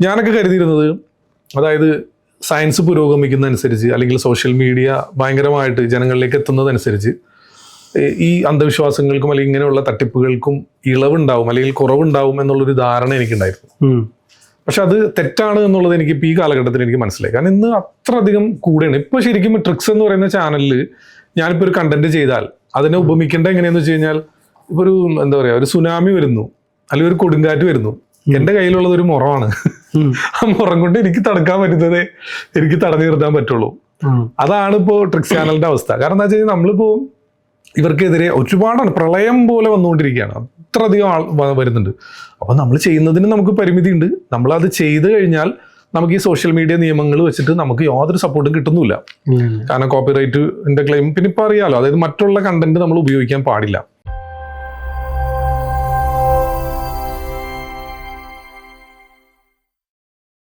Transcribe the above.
ഞാനൊക്കെ കരുതിയിരുന്നത്, അതായത് സയൻസ് പുരോഗമിക്കുന്നതനുസരിച്ച് അല്ലെങ്കിൽ സോഷ്യൽ മീഡിയ ഭയങ്കരമായിട്ട് ജനങ്ങളിലേക്ക് എത്തുന്നതനുസരിച്ച് ഈ അന്ധവിശ്വാസങ്ങൾക്കും അല്ലെങ്കിൽ ഇങ്ങനെയുള്ള തട്ടിപ്പുകൾക്കും ഇളവുണ്ടാവും അല്ലെങ്കിൽ കുറവുണ്ടാവും എന്നുള്ളൊരു ധാരണ എനിക്കുണ്ടായിരുന്നു. പക്ഷെ അത് തെറ്റാണ് എന്നുള്ളത് എനിക്ക് ഇപ്പോൾ ഈ കാലഘട്ടത്തിൽ എനിക്ക് മനസ്സിലായി. കാരണം ഇന്ന് അത്ര അധികം കൂടെയാണ്. ഇപ്പോൾ ശരിക്കും ട്രിക്സ് എന്ന് പറയുന്ന ചാനലിൽ ഞാനിപ്പോൾ ഒരു കണ്ടന്റ് ചെയ്താൽ അതിനെ ഉപമിക്കേണ്ട എങ്ങനെയാന്ന് വെച്ച് കഴിഞ്ഞാൽ, ഇപ്പോൾ ഒരു എന്താ പറയുക, ഒരു സുനാമി വരുന്നു അല്ലെങ്കിൽ ഒരു കൊടുങ്കാറ്റ് വരുന്നു, എൻ്റെ കയ്യിലുള്ളത് ഒരു മുറമാണ്. ആ മുറം കൊണ്ട് എനിക്ക് തടുക്കാൻ പറ്റുന്നതേ എനിക്ക് തടഞ്ഞു നിർത്താൻ പറ്റുള്ളൂ. അതാണ് ഇപ്പോൾ ട്രിക്സ് ചാനലിന്റെ അവസ്ഥ. കാരണം എന്താ വെച്ച് കഴിഞ്ഞാൽ നമ്മളിപ്പോ ഇവർക്കെതിരെ ഒരുപാടാണ്, പ്രളയം പോലെ വന്നുകൊണ്ടിരിക്കുകയാണ്, അത്രയധികം ആൾ വരുന്നുണ്ട്. അപ്പൊ നമ്മൾ ചെയ്യുന്നതിന് നമുക്ക് പരിമിതി ഉണ്ട്. നമ്മളത് ചെയ്തു കഴിഞ്ഞാൽ നമുക്ക് ഈ സോഷ്യൽ മീഡിയ നിയമങ്ങൾ വെച്ചിട്ട് നമുക്ക് യാതൊരു സപ്പോർട്ടും കിട്ടുന്നില്ല. കാരണം കോപ്പിറൈറ്റിന്റെ ക്ലെയിം പിന്നെ ഇപ്പൊ അറിയാലോ, അതായത് മറ്റുള്ള കണ്ടന്റ് നമ്മൾ ഉപയോഗിക്കാൻ പാടില്ല.